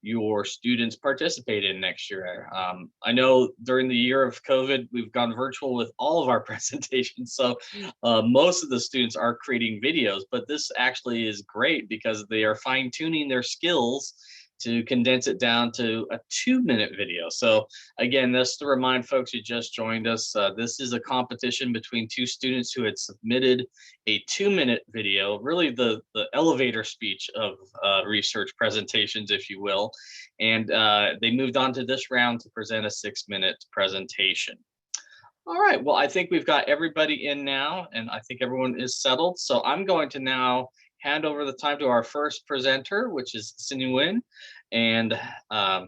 Your students participate in next year. I know during the year of COVID, we've gone virtual with all of our presentations. So most of the students are creating videos, but this actually is great because they are fine tuning their skills to condense it down to a 2-minute video. So again, just to remind folks who just joined us, this is a competition between two students who had submitted a 2-minute video, really the elevator speech of research presentations, if you will. And they moved on to this round to present a 6-minute presentation. All right, well, I think we've got everybody in now, and I think everyone is settled. So I'm going to now hand over the time to our first presenter, which is Cindy Nguyen. And why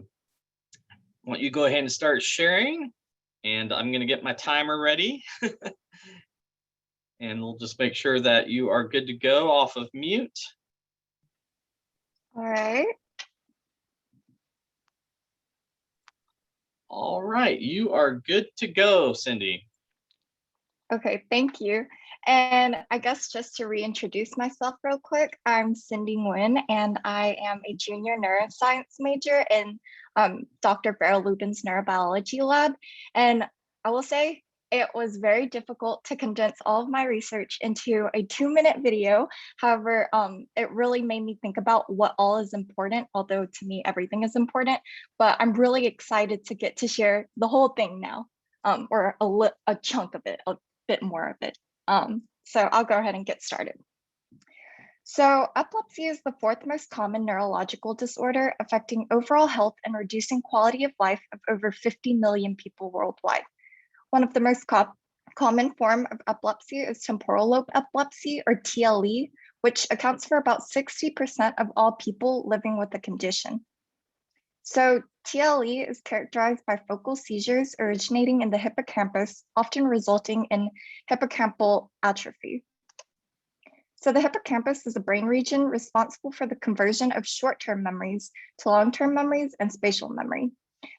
don't you go ahead and start sharing? And I'm going to get my timer ready. And we'll just make sure that you are good to go off of mute. All right. All right, you are good to go, Cindy. Okay, thank you. And I guess just to reintroduce myself real quick, I'm Cindy Nguyen, and I am a junior neuroscience major in Dr. Vera Lubin's neurobiology lab. And I will say it was very difficult to condense all of my research into a 2-minute video. However, it really made me think about what all is important, although to me, everything is important. But I'm really excited to get to share the whole thing now, or a chunk of it, a bit more of it. So I'll go ahead and get started. So epilepsy is the 4th most common neurological disorder affecting overall health and reducing quality of life of over 50 million people worldwide. One of the most common form of epilepsy is temporal lobe epilepsy, or TLE, which accounts for about 60% of all people living with the condition. So TLE is characterized by focal seizures originating in the hippocampus, often resulting in hippocampal atrophy. So the hippocampus is a brain region responsible for the conversion of short-term memories to long-term memories and spatial memory.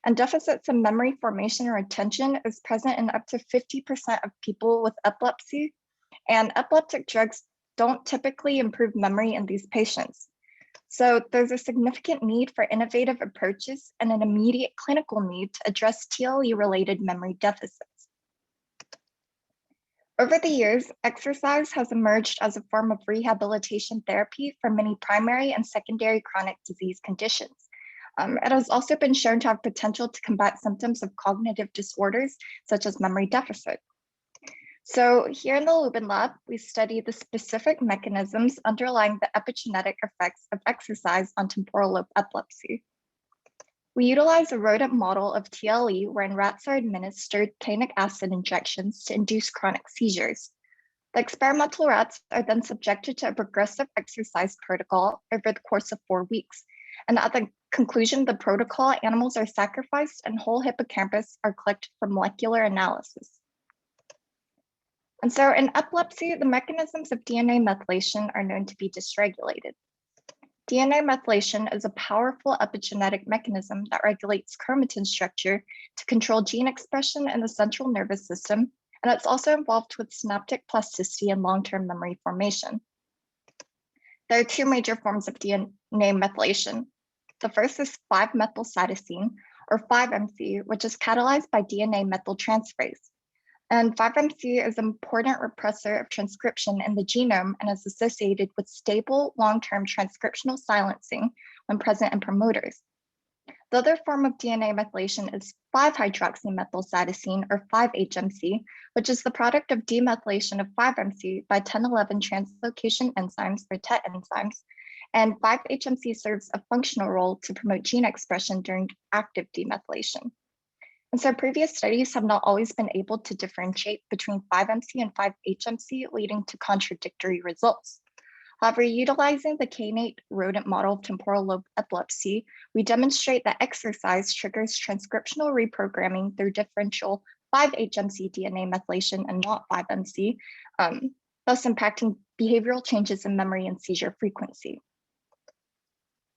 And deficits in memory formation or retention is present in up to 50% of people with epilepsy. And epileptic drugs don't typically improve memory in these patients. So there's a significant need for innovative approaches and an immediate clinical need to address TLE-related memory deficits. Over the years, exercise has emerged as a form of rehabilitation therapy for many primary and secondary chronic disease conditions. It has also been shown to have potential to combat symptoms of cognitive disorders, such as memory deficit. So here in the Lubin lab, we study the specific mechanisms underlying the epigenetic effects of exercise on temporal lobe epilepsy. We utilize a rodent model of TLE wherein rats are administered canic acid injections to induce chronic seizures. The experimental rats are then subjected to a progressive exercise protocol over the course of 4 weeks. And at the conclusion of the protocol, animals are sacrificed and whole hippocampus are collected for molecular analysis. And so in epilepsy, the mechanisms of DNA methylation are known to be dysregulated. DNA methylation is a powerful epigenetic mechanism that regulates chromatin structure to control gene expression in the central nervous system, and it's also involved with synaptic plasticity and long-term memory formation. There are 2 major forms of DNA methylation. The first is 5-methylcytosine, or 5-MC, which is catalyzed by DNA methyltransferase. And 5-MC is an important repressor of transcription in the genome and is associated with stable long-term transcriptional silencing when present in promoters. The other form of DNA methylation is 5-hydroxymethylcytosine, or 5-HMC, which is the product of demethylation of 5-MC by 1011 translocation enzymes, or TET enzymes. And 5-HMC serves a functional role to promote gene expression during active demethylation. And so previous studies have not always been able to differentiate between 5-MC and 5-HMC, leading to contradictory results. However, utilizing the K-Nate rodent model of temporal lobe epilepsy, we demonstrate that exercise triggers transcriptional reprogramming through differential 5-HMC DNA methylation and not 5-MC, thus impacting behavioral changes in memory and seizure frequency.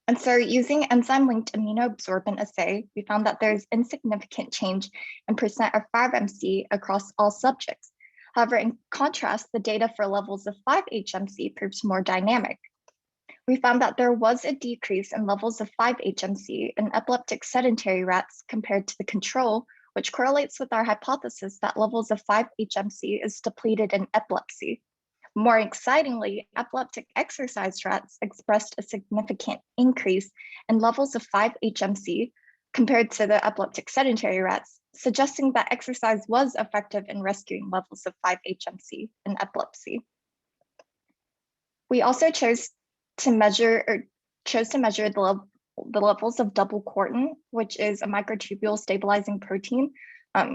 And so using enzyme-linked immunoabsorbent assay, we found that there's insignificant change in percent of 5-MC across all subjects. However, in contrast, the data for levels of 5-HMC proves more dynamic. We found that there was a decrease in levels of 5-HMC in epileptic sedentary rats compared to the control, which correlates with our hypothesis that levels of 5-HMC is depleted in epilepsy. More excitingly, epileptic exercise rats expressed a significant increase in levels of 5-HMC compared to the epileptic sedentary rats, suggesting that exercise was effective in rescuing levels of 5-HMC in epilepsy. We also chose to measure the levels of double cortin, which is a microtubule stabilizing protein,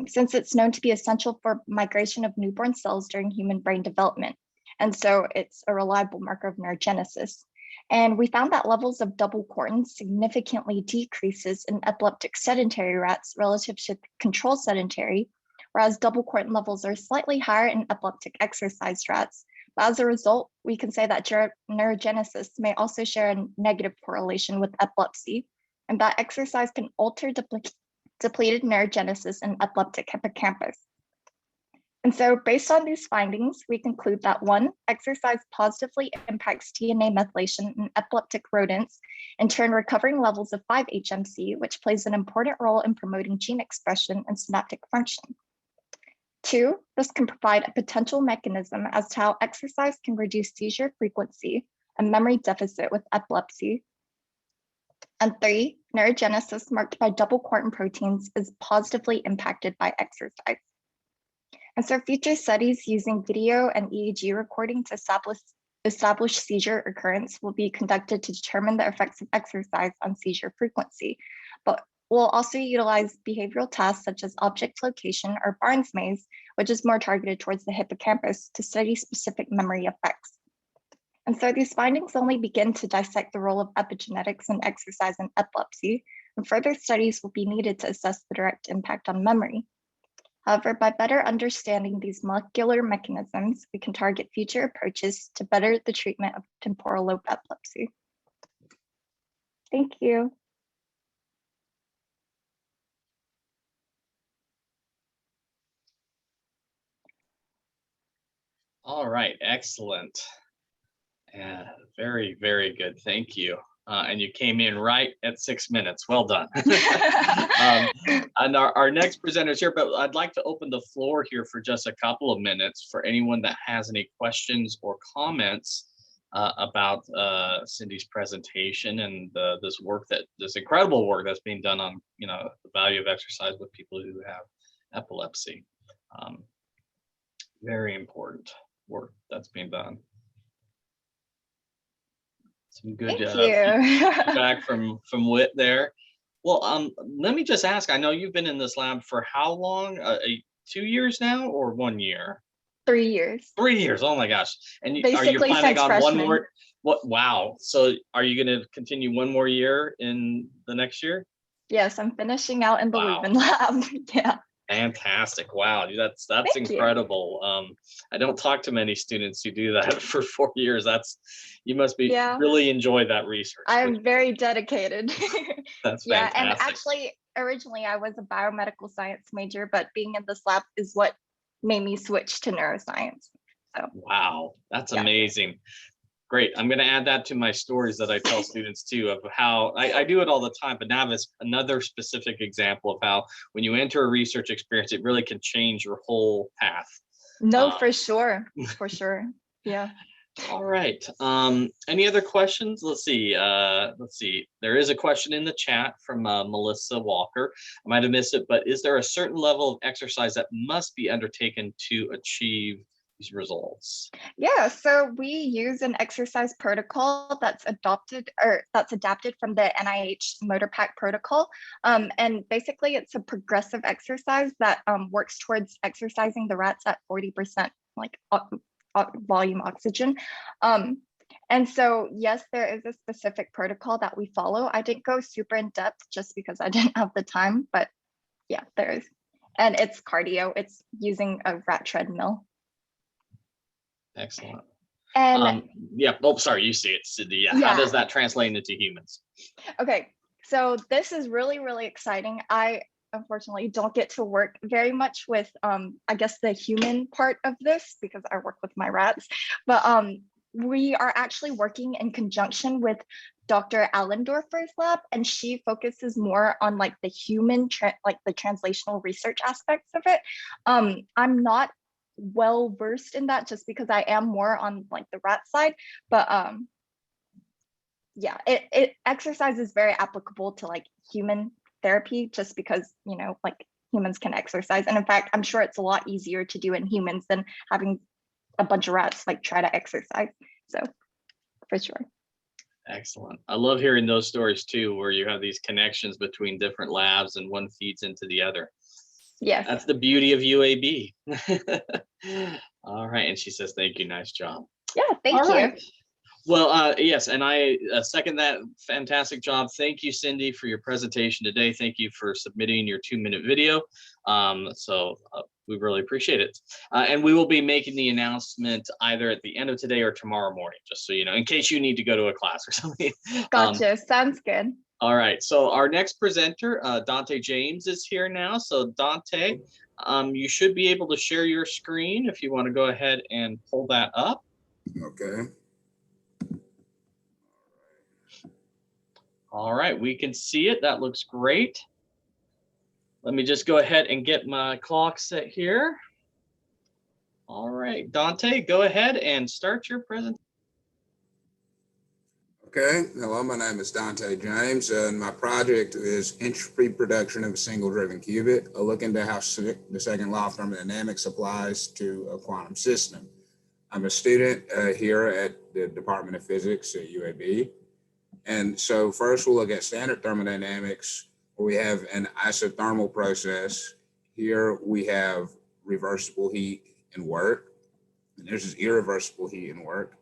since it's known to be essential for migration of newborn cells during human brain development. And so it's a reliable marker of neurogenesis. And we found that levels of double cortin significantly decreases in epileptic sedentary rats relative to control sedentary, whereas double cortin levels are slightly higher in epileptic exercise rats. But as a result, we can say that neurogenesis may also share a negative correlation with epilepsy, and that exercise can alter depleted neurogenesis in epileptic hippocampus. And so based on these findings, we conclude that 1, exercise positively impacts DNA methylation in epileptic rodents, in turn recovering levels of 5-HMC, which plays an important role in promoting gene expression and synaptic function. 2, this can provide a potential mechanism as to how exercise can reduce seizure frequency and memory deficit with epilepsy. And 3, neurogenesis marked by double cortin proteins is positively impacted by exercise. And so future studies using video and EEG recording to establish seizure occurrence will be conducted to determine the effects of exercise on seizure frequency. But we'll also utilize behavioral tasks such as object location or Barnes maze, which is more targeted towards the hippocampus to study specific memory effects. And so these findings only begin to dissect the role of epigenetics in exercise and epilepsy, and further studies will be needed to assess the direct impact on memory. However, by better understanding these molecular mechanisms, we can target future approaches to better the treatment of temporal lobe epilepsy. Thank you. All right, excellent. Yeah, very, very good. Thank you. And you came in right at 6 minutes. Well done. And our next presenter is here, but I'd like to open the floor here for just a couple of minutes for anyone that has any questions or comments about Cindy's presentation and this incredible work that's being done on, the value of exercise with people who have epilepsy. Very important work that's being done. Some good feedback from Whit there. Well, let me just ask, I know you've been in this lab for how long? 2 years now or 1 year? 3 years. 3 years, oh my gosh. And are you Basically planning since on freshman. one more? Wow. So are you going to continue 1 more year in the next year? Yes, I'm finishing out in the Leuven lab. Yeah. Fantastic. Wow, that's Thank incredible. I don't talk to many students who do that for 4 years. You must be really enjoy that research. I am very dedicated. That's yeah, fantastic. and actually originally I was a biomedical science major, but being in this lab is what made me switch to neuroscience. So wow, that's amazing. Great. I'm going to add that to my stories that I tell students too, of how I do it all the time, but now it's another specific example of how when you enter a research experience, it really can change your whole path. No, for sure. For sure. Yeah. All right. Any other questions? Let's see. There is a question in the chat from Melissa Walker. I might have missed it, but is there a certain level of exercise that must be undertaken to achieve these results? Yeah, so we use an exercise protocol that's adapted from the NIH Motor Pack protocol. And basically it's a progressive exercise that works towards exercising the rats at 40% like volume oxygen. And so, yes, there is a specific protocol that we follow. I didn't go super in depth just because I didn't have the time, but yeah, there is. And it's cardio, it's using a rat treadmill. Excellent. And yeah. Oh, sorry. You see it, Cindy. Yeah. How does that translate into humans? Okay. So this is really, really exciting. I unfortunately don't get to work very much with, I guess, the human part of this because I work with my rats. But we are actually working in conjunction with Dr. Allendorfer's lab, and she focuses more on like the human, like the translational research aspects of it. I'm not well versed in that just because I am more on like the rat side, but yeah, it exercise is very applicable to like human therapy just because, you know, like humans can exercise. And in fact, I'm sure it's a lot easier to do in humans than having a bunch of rats like try to exercise. So for sure. Excellent. I love hearing those stories too, where you have these connections between different labs and one feeds into the other. Yes. That's the beauty of UAB. All right. And she says, thank you. Nice job. Yeah, thank All you. right. Well, yes, and I second that. Fantastic job. Thank you, Cindy, for your presentation today. Thank you for submitting your 2-minute video. We really appreciate it. And we will be making the announcement either at the end of today or tomorrow morning, just so you know, in case you need to go to a class or something. Gotcha. Sounds good. All right. So our next presenter, Dante James, is here now. So Dante, you should be able to share your screen if you want to go ahead and pull that up. Okay. All right, we can see it. That looks great. Let me just go ahead and get my clock set here. All right, Dante, go ahead and start your presentation. Okay. Hello, my name is Dante James, and my project is entropy production of a single driven qubit, a look into how the second law of thermodynamics applies to a quantum system. I'm a student here at the Department of Physics at UAB. And so first we'll look at standard thermodynamics, where we have an isothermal process. Here we have reversible heat and work, and this is irreversible heat and work.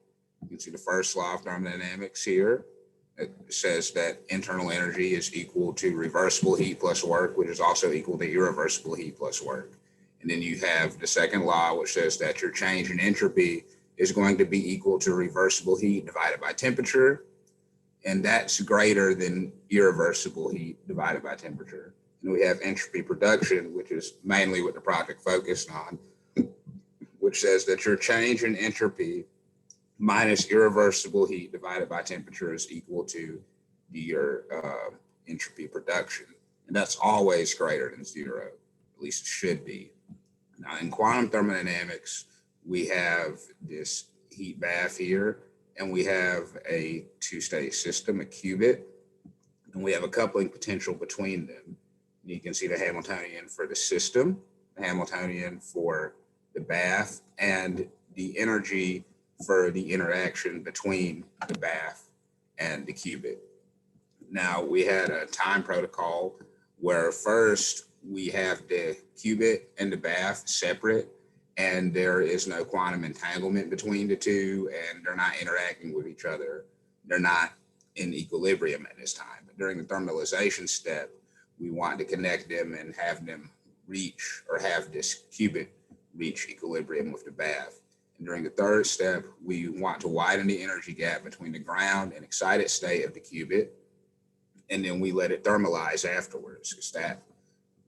You can see the first law of thermodynamics here. It says that internal energy is equal to reversible heat plus work, which is also equal to irreversible heat plus work. And then you have the second law, which says that your change in entropy is going to be equal to reversible heat divided by temperature. And that's greater than irreversible heat divided by temperature. And we have entropy production, which is mainly what the project focused on, which says that your change in entropy minus irreversible heat divided by temperature is equal to your entropy production. And that's always greater than zero, at least it should be. Now in quantum thermodynamics, we have this heat bath here, and we have a two-state system, a qubit, and we have a coupling potential between them. You can see the Hamiltonian for the system, the Hamiltonian for the bath, and the energy for the interaction between the bath and the qubit. Now we had a time protocol where first we have the qubit and the bath separate, and there is no quantum entanglement between the two, and they're not interacting with each other. They're not in equilibrium at this time. But during the thermalization step, we want to connect them and have them reach, or have this qubit reach equilibrium with the bath. And during the third step, we want to widen the energy gap between the ground and excited state of the qubit. And then we let it thermalize afterwards, because that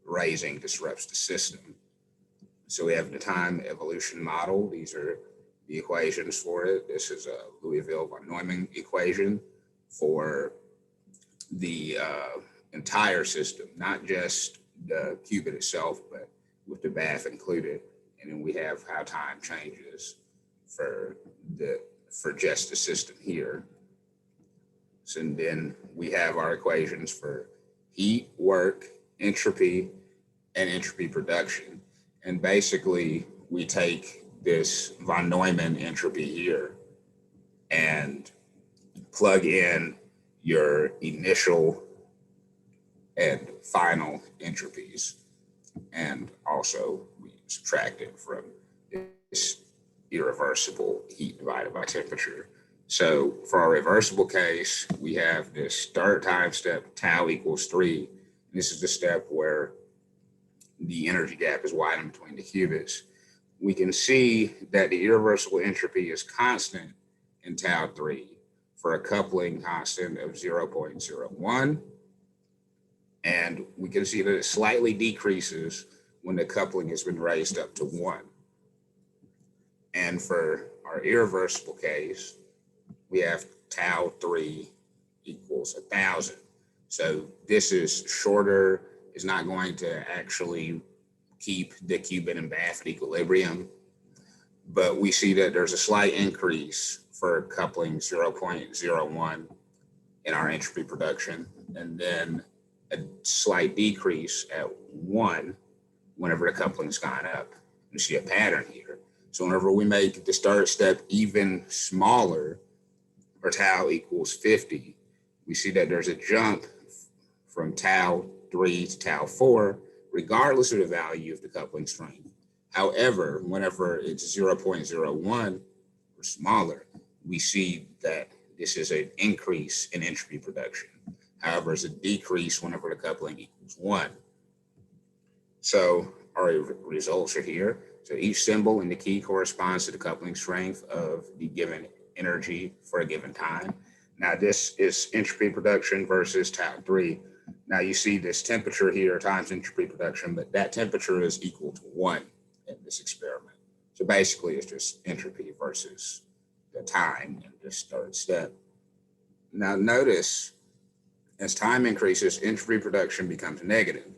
raising disrupts the system. So we have the time evolution model. These are the equations for it. This is a Louisville von Neumann equation for the entire system, not just the qubit itself, but with the bath included. And then we have how time changes for just the system here. So then we have our equations for heat, work, entropy, and entropy production. And basically, we take this von Neumann entropy here and plug in your initial and final entropies. And also, we subtract it from this irreversible heat divided by temperature. So for our reversible case, we have this third time step, tau equals 3. This is the step where the energy gap is widened between the qubits. We can see that the irreversible entropy is constant in tau 3 for a coupling constant of 0.01. And we can see that it slightly decreases when the coupling has been raised up to 1. And for our irreversible case, we have tau 3 equals 1,000. So this is shorter, is not going to actually keep the qubit and bath at equilibrium. But we see that there's a slight increase for coupling 0.01 in our entropy production, and then a slight decrease at 1 whenever the coupling's gone up. You see a pattern here. So whenever we make the start step even smaller, or tau equals 50, we see that there's a jump from tau 3 to tau 4, regardless of the value of the coupling strength. However, whenever it's 0.01 or smaller, we see that this is an increase in entropy production. However, it's a decrease whenever the coupling equals 1. So our results are here. So each symbol in the key corresponds to the coupling strength of the given energy for a given time. Now this is entropy production versus tau 3. Now you see this temperature here times entropy production, but that temperature is equal to 1 in this experiment. So basically it's just entropy versus the time in this third step. Now notice, as time increases, entropy production becomes negative.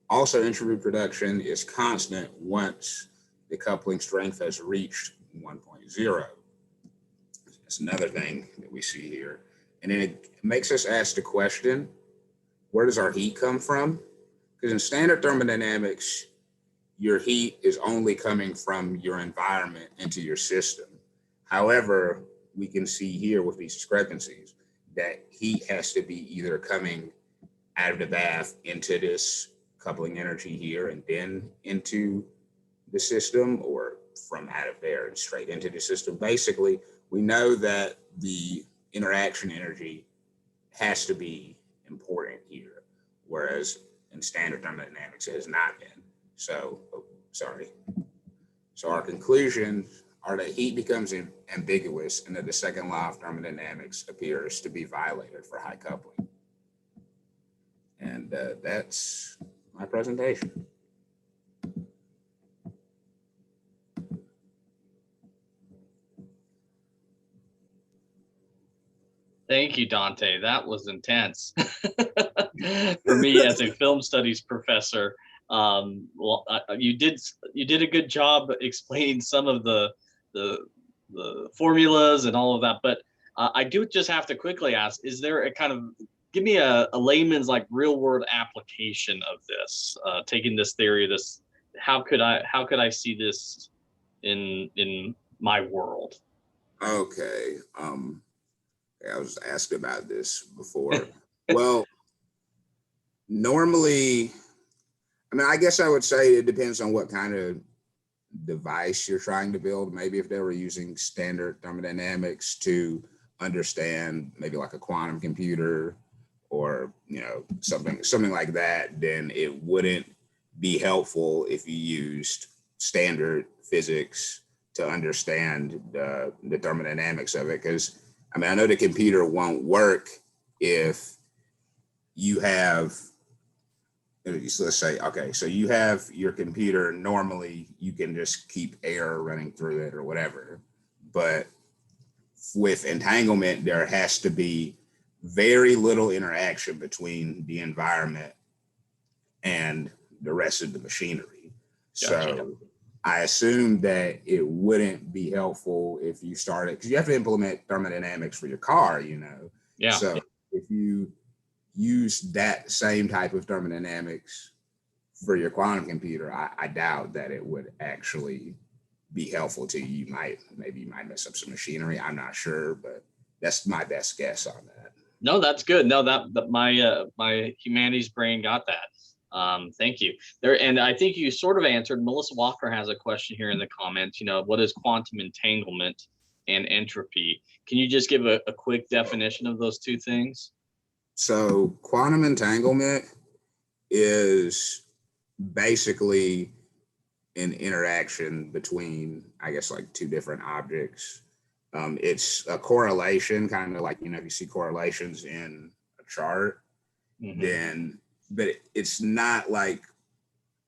Also, entropy production is constant once the coupling strength has reached 1.0. That's another thing that we see here. And then it makes us ask the question, where does our heat come from? Because in standard thermodynamics, your heat is only coming from your environment into your system. However, we can see here with these discrepancies that heat has to be either coming out of the bath into this coupling energy here and then into the system, or from out of there and straight into the system. Basically, we know that the interaction energy has to be important here, whereas in standard thermodynamics it has not been. So, So our conclusions are that heat becomes ambiguous and that the second law of thermodynamics appears to be violated for high coupling. And that's my presentation. Thank you, Dante. That was intense. For me as a film studies professor, you did a good job explaining some of the formulas and all of that, but I do just have to quickly ask, is there a kind of, give me a layman's like real world application of this, taking this theory, this, how could I see this in my world? Okay. I was asked about this before. Well, normally, I mean, I guess I would say it depends on what kind of device you're trying to build. Maybe if they were using standard thermodynamics to understand maybe like a quantum computer or, you know, something like that, then it wouldn't be helpful if you used standard physics to understand the thermodynamics of it. Because I mean, I know the computer won't work if you have, let's say, okay, so you have your computer, normally you can just keep air running through it or whatever. But with entanglement, there has to be very little interaction between the environment and the rest of the machinery. Gotcha. So I assume that it wouldn't be helpful if you started, because you have to implement thermodynamics for your car, you know. Yeah. So if you use that same type of thermodynamics for your quantum computer, I doubt that it would actually be helpful to you. Maybe you might mess up some machinery. I'm not sure, but that's my best guess on that. No, that's good. No, that my humanities brain got that. Thank you. There, and I think you sort of answered. Melissa Walker has a question here in the comments. You know, what is quantum entanglement and entropy? Can you just give a quick definition of those two things? So quantum entanglement is basically an interaction between, I guess, like two different objects. It's a correlation, kind of like, you know, if you see correlations in a chart, then but it's not like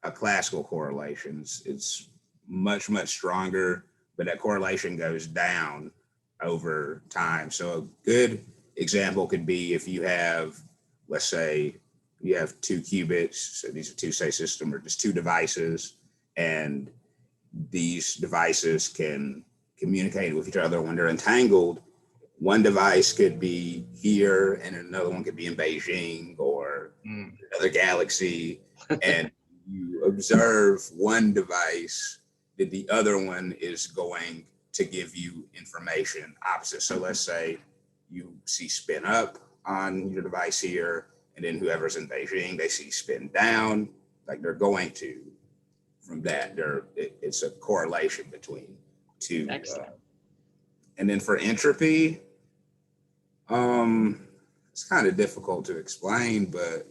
a classical correlation. It's much, much stronger, but that correlation goes down over time. So a good example could be if you have, let's say, you have two qubits. So these are two, say, system or just two devices, and these devices can communicate with each other when they're entangled. One device could be here and another one could be in Beijing or another galaxy. And you observe one device that the other one is going to give you information opposite. So let's say you see spin up on your device here, and then whoever's in Beijing, they see spin down, like they're going to, from that, it's a correlation between two. And then for entropy, it's kind of difficult to explain, but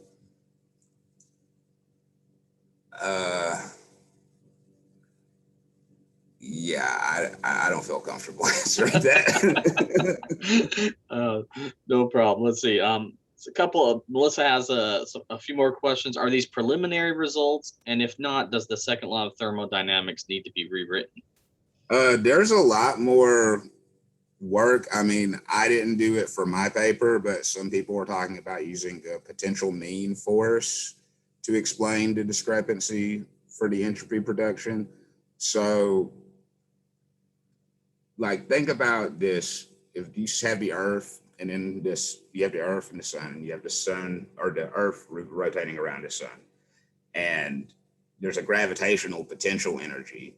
yeah, I don't feel comfortable answering that. No problem. Let's see. It's a couple of Melissa has a few more questions. Are these preliminary results? And if not, does the second law of thermodynamics need to be rewritten? There's a lot more work. I mean, I didn't do it for my paper, but some people were talking about using a potential mean force to explain the discrepancy for the entropy production. So, like, think about this. If you have the Earth, and then you have the Earth and the sun, and you have the sun or the Earth rotating around the sun, and there's a gravitational potential energy.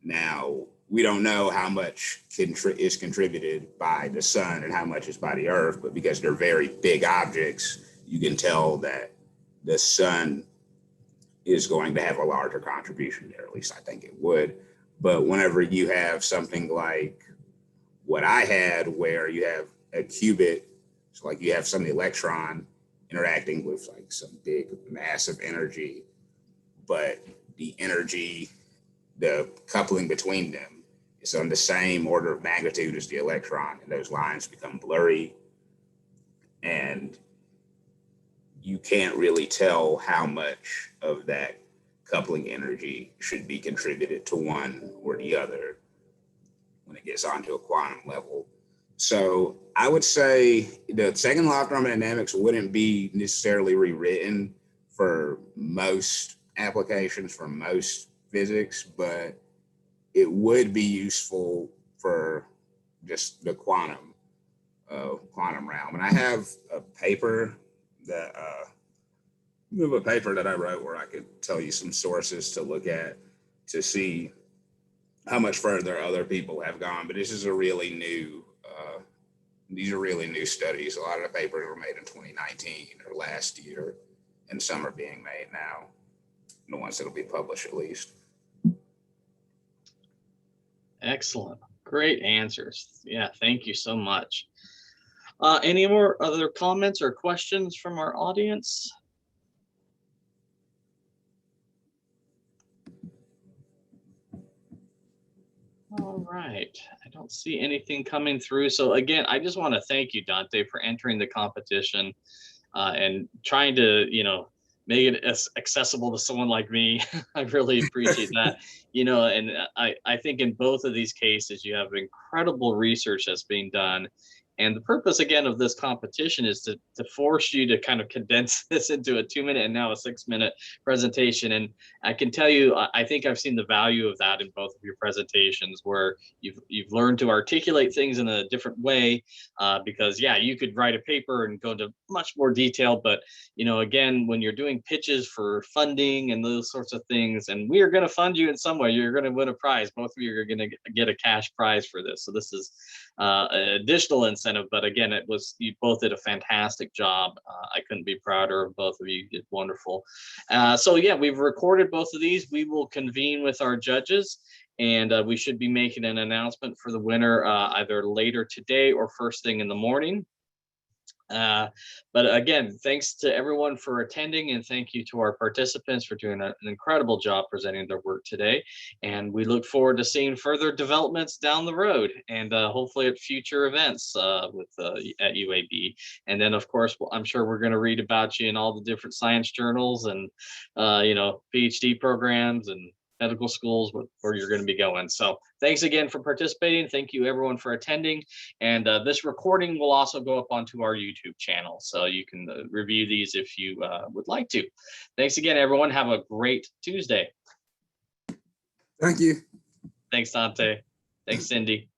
Now, we don't know how much is contributed by the sun and how much is by the Earth, but because they're very big objects, you can tell that the sun is going to have a larger contribution there. At least I think it would. But whenever you have something like what I had, where you have a qubit, so like you have some electron interacting with like some big massive energy, but the energy, the coupling between them is on the same order of magnitude as the electron, and those lines become blurry, and you can't really tell how much of that coupling energy should be contributed to one or the other when it gets onto a quantum level. So I would say the second law of thermodynamics wouldn't be necessarily rewritten for most applications, for most physics, but it would be useful for just the quantum realm. And I have a paper that I wrote where I could tell you some sources to look at to see how much further other people have gone. But this is a really new, these are really new studies. A lot of the papers were made in 2019 or last year, and some are being made now, the ones that'll be published at least. Excellent. Great answers. Yeah, thank you so much. Any more other comments or questions from our audience? All right. I don't see anything coming through. So again, I just want to thank you, Dante, for entering the competition and trying to, make it as accessible to someone like me. I really appreciate that. And I think in both of these cases, you have incredible research that's being done. And the purpose, again, of this competition is to force you to kind of condense this into a 2-minute and now a 6-minute presentation. And I can tell you, I think I've seen the value of that in both of your presentations, where you've learned to articulate things in a different way. Because, yeah, you could write a paper and go into much more detail. But, again, when you're doing pitches for funding and those sorts of things, and we are going to fund you in some way, you're going to win a prize. Both of you are going to get a cash prize for this. So this is an additional incentive, but again, you both did a fantastic job. I couldn't be prouder of both of you. You did wonderful. So yeah, we've recorded both of these. We will convene with our judges, and we should be making an announcement for the winner either later today or first thing in the morning. But again, thanks to everyone for attending, and thank you to our participants for doing an incredible job presenting their work today. And we look forward to seeing further developments down the road, and hopefully at future events at UAB. And then, of course, I'm sure we're going to read about you in all the different science journals and PhD programs and medical schools where you're going to be going. So thanks again for participating. Thank you everyone for attending. And this recording will also go up onto our YouTube channel, so you can review these if you would like to. Thanks again, everyone. Have a great Tuesday. Thank you. Thanks, Dante. Thanks, Cindy.